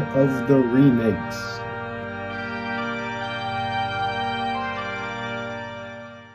of the remakes.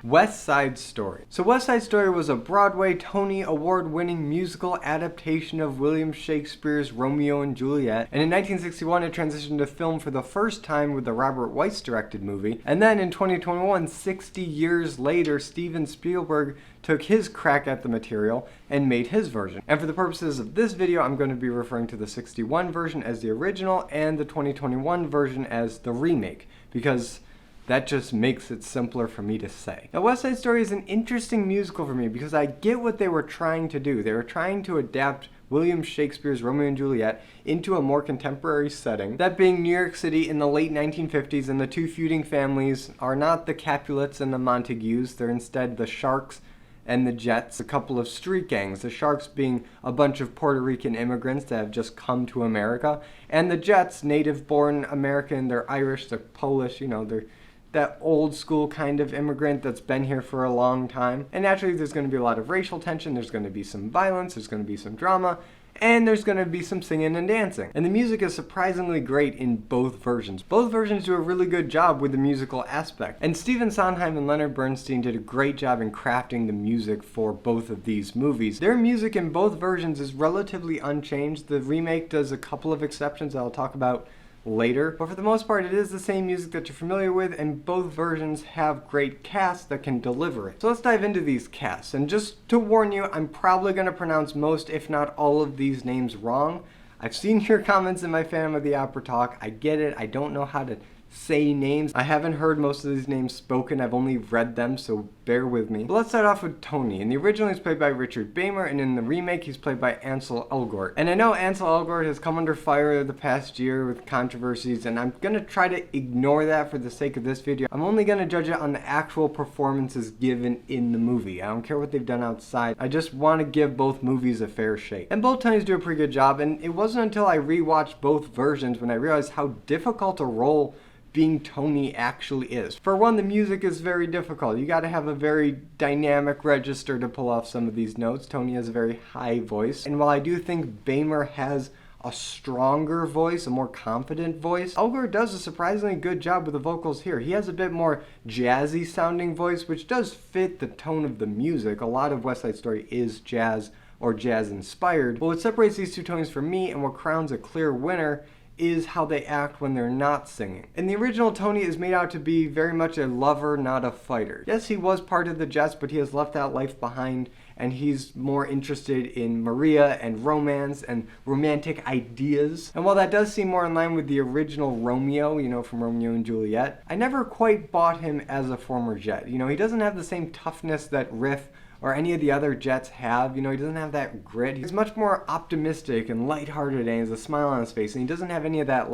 West Side Story. So West Side Story was a Broadway Tony Award-winning musical adaptation of William Shakespeare's Romeo and Juliet, and in 1961 it transitioned to film for the first time with the Robert Weiss-directed movie, and then in 2021, 60 years later, Stephen Spielberg took his crack at the material and made his version. And for the purposes of this video, I'm going to be referring to the 61 version as the original and the 2021 version as the remake, because that just makes it simpler for me to say. Now, West Side Story is an interesting musical for me because I get what they were trying to do. They were trying to adapt William Shakespeare's Romeo and Juliet into a more contemporary setting, that being New York City in the late 1950s, and the two feuding families are not the Capulets and the Montagues, they're instead the Sharks and the Jets, a couple of street gangs, the Sharks being a bunch of Puerto Rican immigrants that have just come to America, and the Jets, native-born American, they're Irish, they're Polish, they're that old school kind of immigrant that's been here for a long time. And naturally there's going to be a lot of racial tension, there's going to be some violence, there's going to be some drama, and there's going to be some singing and dancing. And the music is surprisingly great in both versions. Both versions do a really good job with the musical aspect. And Stephen Sondheim and Leonard Bernstein did a great job in crafting the music for both of these movies. Their music in both versions is relatively unchanged. The remake does a couple of exceptions that I'll talk about later, but for the most part it is the same music that you're familiar with, and both versions have great casts that can deliver it. So let's dive into these casts, and just to warn you, I'm probably going to pronounce most if not all of these names wrong. I've seen your comments in my Phantom of the Opera talk, I get it, I don't know how to say names. I haven't heard most of these names spoken, I've only read them, so bear with me. But let's start off with Tony. In the original he's played by Richard Beymer, and in the remake he's played by Ansel Elgort. And I know Ansel Elgort has come under fire the past year with controversies, and I'm gonna try to ignore that for the sake of this video. I'm only gonna judge it on the actual performances given in the movie. I don't care what they've done outside, I just want to give both movies a fair shake. And both Tonys do a pretty good job, and it wasn't until I rewatched both versions when I realized how difficult a role being Tony actually is. For one, the music is very difficult. You gotta have a very dynamic register to pull off some of these notes. Tony has a very high voice, and while I do think Beymer has a stronger voice, a more confident voice, Elgort does a surprisingly good job with the vocals here. He has a bit more jazzy sounding voice, which does fit the tone of the music. A lot of West Side Story is jazz or jazz inspired, but what separates these two Tonys from me and what crowns a clear winner is how they act when they're not singing. In the original, Tony is made out to be very much a lover, not a fighter. Yes, he was part of the Jets, but he has left that life behind, and he's more interested in Maria and romance and romantic ideas. And while that does seem more in line with the original Romeo, from Romeo and Juliet, I never quite bought him as a former Jet. He doesn't have the same toughness that Riff or any of the other Jets have. He doesn't have that grit. He's much more optimistic and lighthearted, and he has a smile on his face, and he doesn't have any of that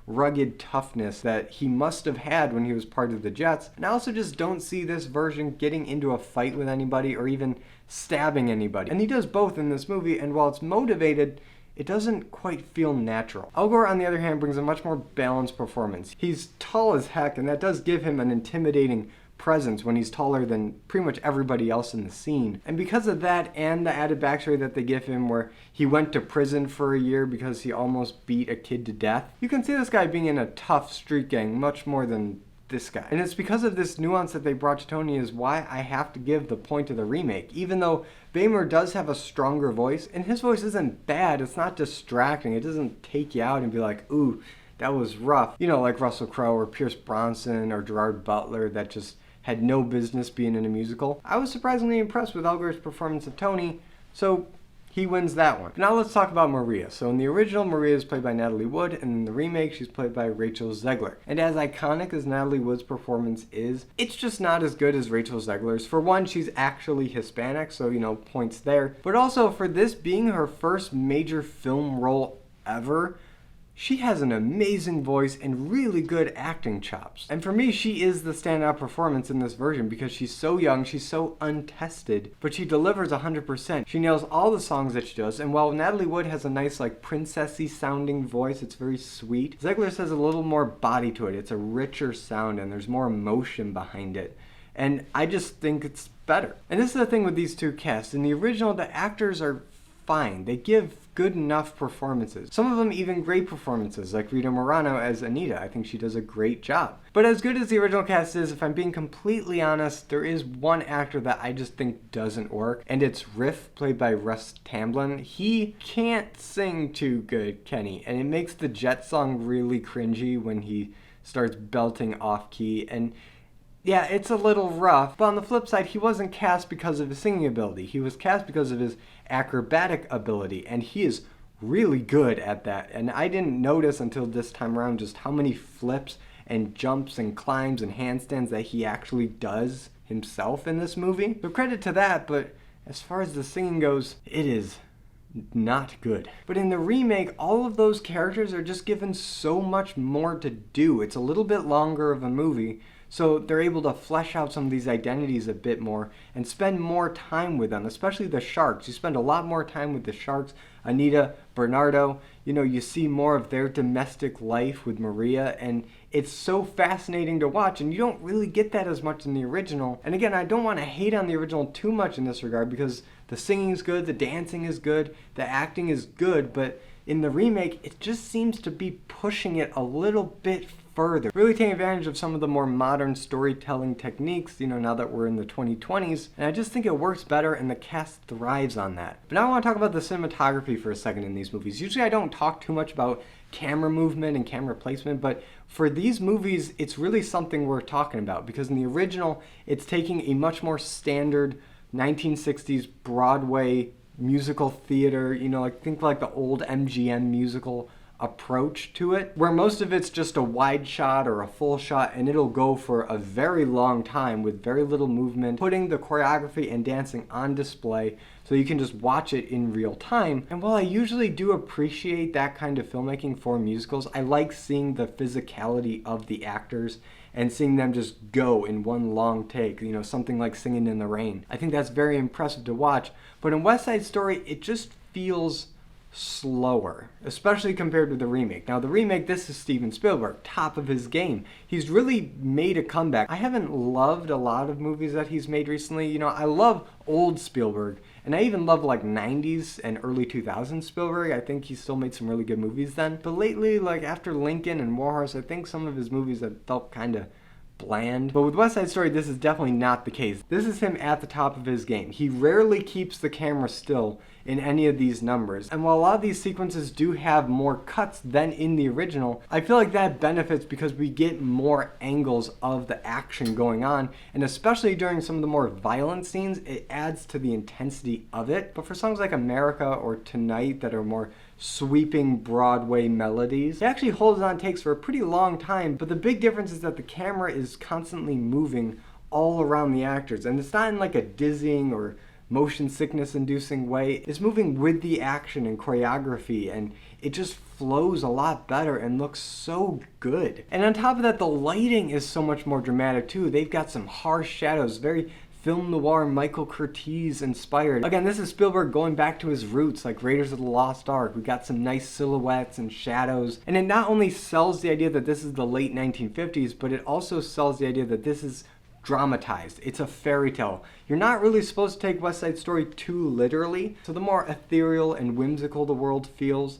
rugged toughness that he must have had when he was part of the Jets. And I also just don't see this version getting into a fight with anybody or even stabbing anybody. And he does both in this movie, and while it's motivated, it doesn't quite feel natural. Elgort, on the other hand, brings a much more balanced performance. He's tall as heck, and that does give him an intimidating presence when he's taller than pretty much everybody else in the scene. And because of that and the added backstory that they give him where he went to prison for a year because he almost beat a kid to death, you can see this guy being in a tough street gang much more than this guy. And it's because of this nuance that they brought to Tony is why I have to give the point to the remake. Even though Beymer does have a stronger voice, and his voice isn't bad, it's not distracting, it doesn't take you out and be like, ooh, that was rough. Like Russell Crowe or Pierce Bronson or Gerard Butler that just had no business being in a musical. I was surprisingly impressed with Elgort's performance of Tony, so he wins that one. But now let's talk about Maria. So in the original, Maria is played by Natalie Wood, and in the remake, she's played by Rachel Zegler. And as iconic as Natalie Wood's performance is, it's just not as good as Rachel Zegler's. For one, she's actually Hispanic, so points there. But also, for this being her first major film role ever, she has an amazing voice and really good acting chops. And for me, she is the standout performance in this version because she's so young, she's so untested, but she delivers 100%. She nails all the songs that she does, and while Natalie Wood has a nice princessy sounding voice, it's very sweet, Zegler's has a little more body to it. It's a richer sound and there's more emotion behind it. And I just think it's better. And this is the thing with these two casts. In the original, the actors are fine. They give good enough performances. Some of them even great performances, like Rita Moreno as Anita. I think she does a great job. But as good as the original cast is, if I'm being completely honest, there is one actor that I just think doesn't work, and it's Riff, played by Russ Tamblyn. He can't sing too good, Kenny, and it makes the Jet song really cringy when he starts belting off key, and yeah, it's a little rough. But on the flip side, he wasn't cast because of his singing ability. He was cast because of his acrobatic ability, and he is really good at that. And I didn't notice until this time around just how many flips and jumps and climbs and handstands that he actually does himself in this movie. So credit to that, but as far as the singing goes, it is not good. But in the remake, all of those characters are just given so much more to do. It's a little bit longer of a movie, so they're able to flesh out some of these identities a bit more and spend more time with them, especially the sharks. You spend a lot more time with the sharks, Anita, Bernardo. You know, you see more of their domestic life with Maria, and it's so fascinating to watch, and you don't really get that as much in the original. And again, I don't want to hate on the original too much in this regard, because the singing is good, the dancing is good, the acting is good, but in the remake, it just seems to be pushing it a little bit further. Really taking advantage of some of the more modern storytelling techniques, you know, now that we're in the 2020s, and I just think it works better and the cast thrives on that. But now I want to talk about the cinematography for a second in these movies. Usually I don't talk too much about camera movement and camera placement, but for these movies, it's really something worth talking about, because in the original, it's taking a much more standard 1960s Broadway musical theater, you know, like think like the old MGM musical approach to it, where most of it's just a wide shot or a full shot, and it'll go for a very long time with very little movement, putting the choreography and dancing on display so you can just watch it in real time. And while I usually do appreciate that kind of filmmaking for musicals, I like seeing the physicality of the actors and seeing them just go in one long take, you know, something like Singing in the Rain. I think that's very impressive to watch, but in West Side Story, it just feels slower, especially compared to the remake. Now the remake, this is Stephen Spielberg, top of his game. He's really made a comeback. I haven't loved a lot of movies that he's made recently. You know, I love old Spielberg, and I even love like 90s and early 2000s Spielberg. I think he still made some really good movies then. But lately, like after Lincoln and Warhorse, I think some of his movies have felt kind of bland. But with West Side Story, this is definitely not the case. This is him at the top of his game. He rarely keeps the camera still in any of these numbers. And while a lot of these sequences do have more cuts than in the original, I feel like that benefits because we get more angles of the action going on, and especially during some of the more violent scenes, it adds to the intensity of it. But for songs like America or Tonight that are more sweeping Broadway melodies, it actually holds on takes for a pretty long time, but the big difference is that the camera is constantly moving all around the actors, and it's not in like a dizzying or motion sickness inducing way. It's moving with the action and choreography, and it just flows a lot better and looks so good. And on top of that, the lighting is so much more dramatic too. They've got some harsh shadows, very film noir, Michael Curtiz inspired. Again, this is Spielberg going back to his roots, like Raiders of the Lost Ark. We got some nice silhouettes and shadows. And it not only sells the idea that this is the late 1950s, but it also sells the idea that this is dramatized. It's a fairy tale. You're not really supposed to take West Side Story too literally, so the more ethereal and whimsical the world feels,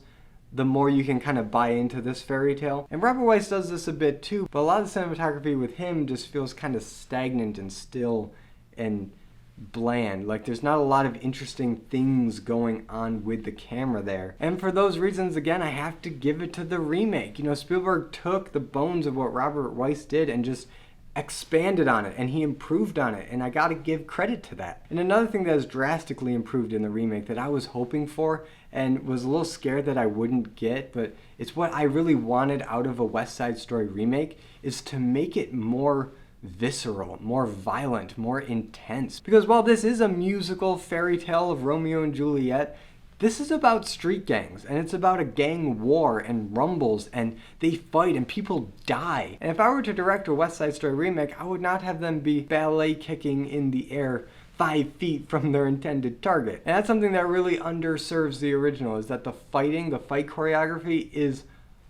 the more you can kind of buy into this fairy tale. And Robert Weiss does this a bit too, but a lot of the cinematography with him just feels kind of stagnant and still and bland. Like there's not a lot of interesting things going on with the camera there. And for those reasons, again, I have to give it to the remake. You know, Spielberg took the bones of what Robert Weiss did and just expanded on it, and he improved on it, and I gotta give credit to that. And another thing that is drastically improved in the remake that I was hoping for and was a little scared that I wouldn't get, but it's what I really wanted out of a West Side Story remake, is to make it more visceral, more violent, more intense. Because while this is a musical fairy tale of Romeo and Juliet, this is about street gangs, and it's about a gang war and rumbles, and they fight and people die. And if I were to direct a West Side Story remake, I would not have them be ballet kicking in the air 5 feet from their intended target. And that's something that really underserves the original, is that the fight choreography is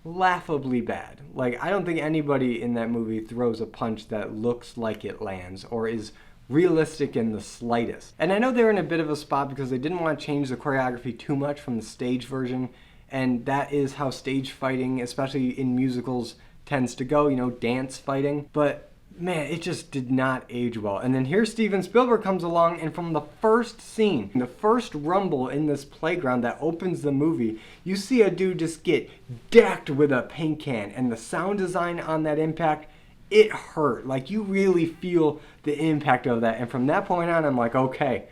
laughably bad. Like, I don't think anybody in that movie throws a punch that looks like it lands or is realistic in the slightest. And I know they were in a bit of a spot because they didn't want to change the choreography too much from the stage version, and that is how stage fighting, especially in musicals, tends to go, you know, dance fighting. But man, it just did not age well. And then here Stephen Spielberg comes along, and from the first scene, the first rumble in this playground that opens the movie, you see a dude just get decked with a paint can, and the sound design on that impact, it hurt. Like, you really feel the impact of that. And from that point on, I'm like, okay,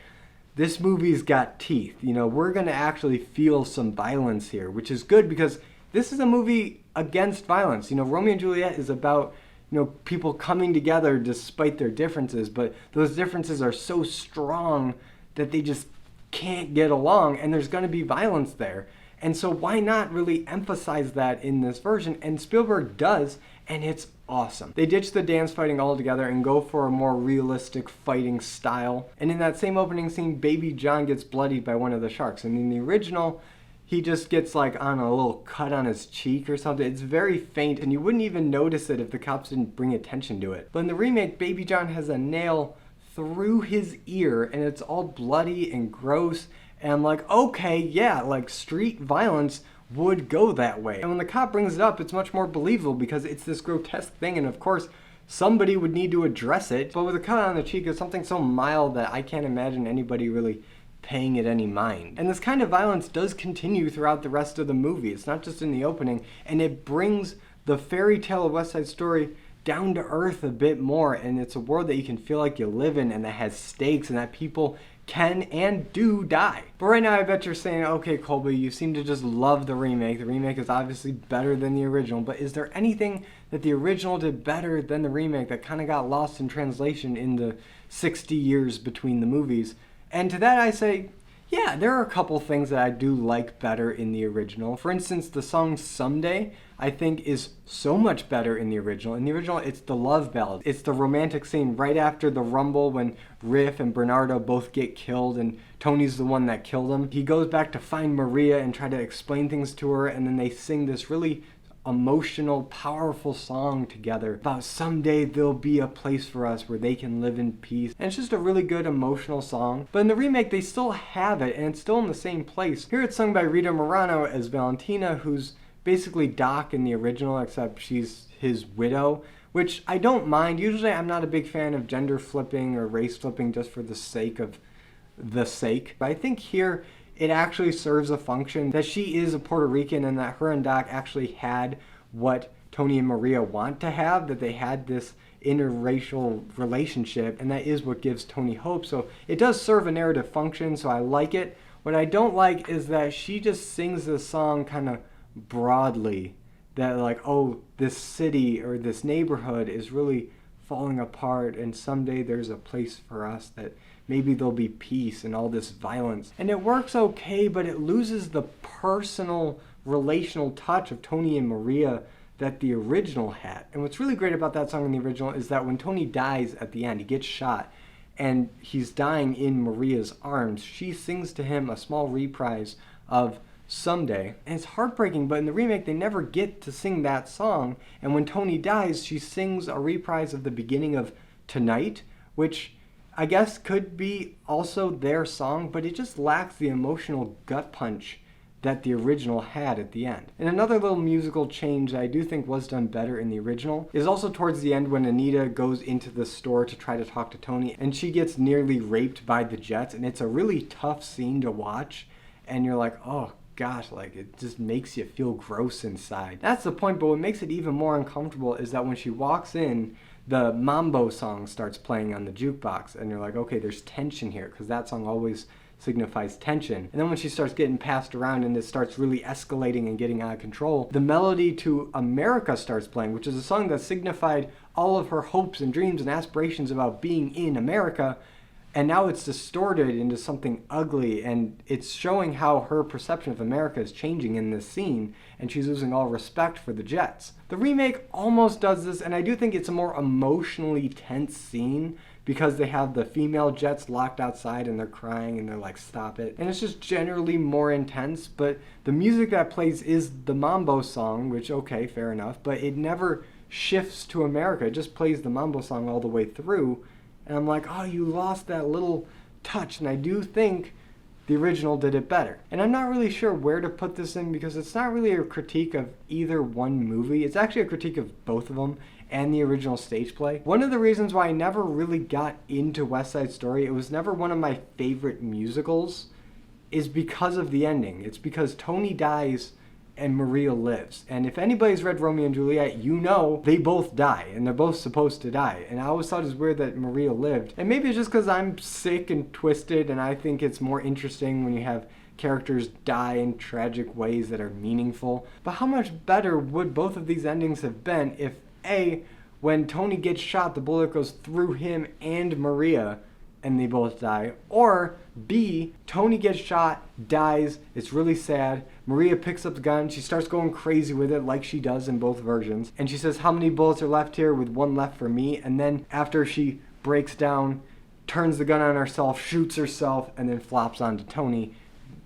this movie's got teeth. You know, we're gonna actually feel some violence here, which is good because this is a movie against violence. You know, Romeo and Juliet is about, you know, people coming together despite their differences, but those differences are so strong that they just can't get along, and there's going to be violence there. And so why not really emphasize that in this version? And Spielberg does, and it's awesome. They ditch the dance fighting altogether and go for a more realistic fighting style. And in that same opening scene, Baby John gets bloodied by one of the sharks. And in the original, he just gets like on a little cut on his cheek or something. It's very faint, and you wouldn't even notice it if the cops didn't bring attention to it. But in the remake, Baby John has a nail through his ear, and it's all bloody and gross. And I'm like, okay, yeah, like street violence would go that way. And when the cop brings it up, it's much more believable because it's this grotesque thing, and of course, somebody would need to address it. But with a cut on the cheek, it's something so mild that I can't imagine anybody really paying it any mind. And this kind of violence does continue throughout the rest of the movie. It's not just in the opening, and it brings the fairy tale of West Side Story down to earth a bit more, and it's a world that you can feel like you live in and that has stakes and that people can and do die. But right now I bet you're saying, okay, Colby, you seem to just love the remake. The remake is obviously better than the original, but is there anything that the original did better than the remake that kind of got lost in translation in the 60 years between the movies? And to that I say, yeah, there are a couple things that I do like better in the original. For instance, the song Someday, I think, is so much better in the original. In the original, it's the love ballad. It's the romantic scene right after the rumble when Riff and Bernardo both get killed and Tony's the one that killed him. He goes back to find Maria and try to explain things to her, and then they sing this really emotional, powerful song together about someday there'll be a place for us where they can live in peace. And it's just a really good emotional song. But in the remake, they still have it, and it's still in the same place. Here it's sung by Rita Moreno as Valentina, who's basically Doc in the original, except she's his widow, which I don't mind. Usually I'm not a big fan of gender flipping or race flipping just for the sake of the sake. But I think here it actually serves a function that she is a Puerto Rican and that her and Doc actually had what Tony and Maria want to have, that they had this interracial relationship, and that is what gives Tony hope. So it does serve a narrative function, so I like it. What I don't like is that she just sings this song kind of broadly, that like, oh, this city or this neighborhood is really falling apart, and someday there's a place for us, that maybe there'll be peace and all this violence. And it works okay, but it loses the personal, relational touch of Tony and Maria that the original had. And what's really great about that song in the original is that when Tony dies at the end, he gets shot, and he's dying in Maria's arms, she sings to him a small reprise of Someday. And it's heartbreaking, but in the remake, they never get to sing that song. And when Tony dies, she sings a reprise of the beginning of Tonight, which I guess could be also their song, but it just lacks the emotional gut punch that the original had at the end. And another little musical change that I do think was done better in the original is also towards the end when Anita goes into the store to try to talk to Tony, and she gets nearly raped by the Jets, and it's a really tough scene to watch, and you're like, oh gosh, like it just makes you feel gross inside. That's the point, but what makes it even more uncomfortable is that when she walks in, the Mambo song starts playing on the jukebox, and you're like, okay, there's tension here, because that song always signifies tension. And then when she starts getting passed around and it starts really escalating and getting out of control, the melody to America starts playing, which is a song that signified all of her hopes and dreams and aspirations about being in America, and now it's distorted into something ugly, and it's showing how her perception of America is changing in this scene, and she's losing all respect for the Jets. The remake almost does this, and I do think it's a more emotionally tense scene because they have the female Jets locked outside and they're crying and they're like, stop it. And it's just generally more intense, but the music that plays is the Mambo song, which, okay, fair enough, but it never shifts to America. It just plays the Mambo song all the way through. and I'm like, oh, you lost that little touch. And I do think the original did it better. And I'm not really sure where to put this in because it's not really a critique of either one movie. It's actually a critique of both of them and the original stage play. One of the reasons why I never really got into West Side Story, it was never one of my favorite musicals, is because of the ending. It's because Tony dies and Maria lives. And if anybody's read Romeo and Juliet, you know they both die, and they're both supposed to die. And I always thought it was weird that Maria lived. And maybe it's just because I'm sick and twisted, and I think it's more interesting when you have characters die in tragic ways that are meaningful. But how much better would both of these endings have been if A, when Tony gets shot, the bullet goes through him and Maria, and they both die, or B, Tony gets shot, dies, it's really sad, Maria picks up the gun, she starts going crazy with it like she does in both versions, and she says, how many bullets are left here? With one left for me. And then after she breaks down, turns the gun on herself, shoots herself, and then flops onto Tony.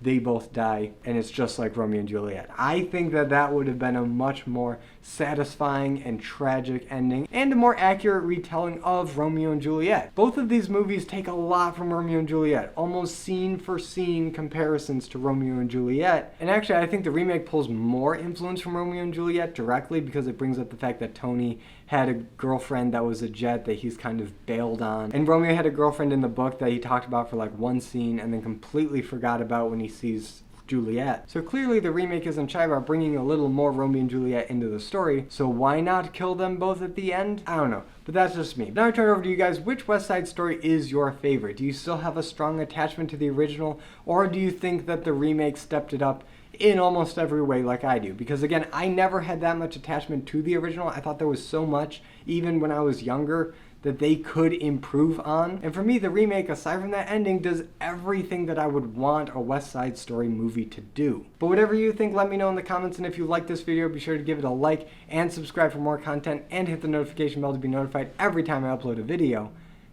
They both die, and it's just like Romeo and Juliet. I think that that would have been a much more satisfying and tragic ending, and a more accurate retelling of Romeo and Juliet. Both of these movies take a lot from Romeo and Juliet, almost scene for scene comparisons to Romeo and Juliet. And actually, I think the remake pulls more influence from Romeo and Juliet directly because it brings up the fact that Tony had a girlfriend that was a jet that he's kind of bailed on. And Romeo had a girlfriend in the book that he talked about for like one scene and then completely forgot about when he sees Juliet. So clearly the remake isn't shy about bringing a little more Romeo and Juliet into the story. So why not kill them both at the end? I don't know. But that's just me. Now I turn it over to you guys. Which West Side Story is your favorite? Do you still have a strong attachment to the original? Or do you think that the remake stepped it up in almost every way like I do? Because again, I never had that much attachment to the original. I thought there was so much, even when I was younger, that they could improve on. And for me, the remake, aside from that ending, does everything that I would want a West Side Story movie to do. But whatever you think, let me know in the comments. And if you like this video, be sure to give it a like and subscribe for more content and hit the notification bell to be notified every time I upload a video.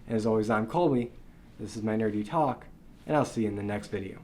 And as always, I'm Colby. This is my nerdy talk, and I'll see you in the next video.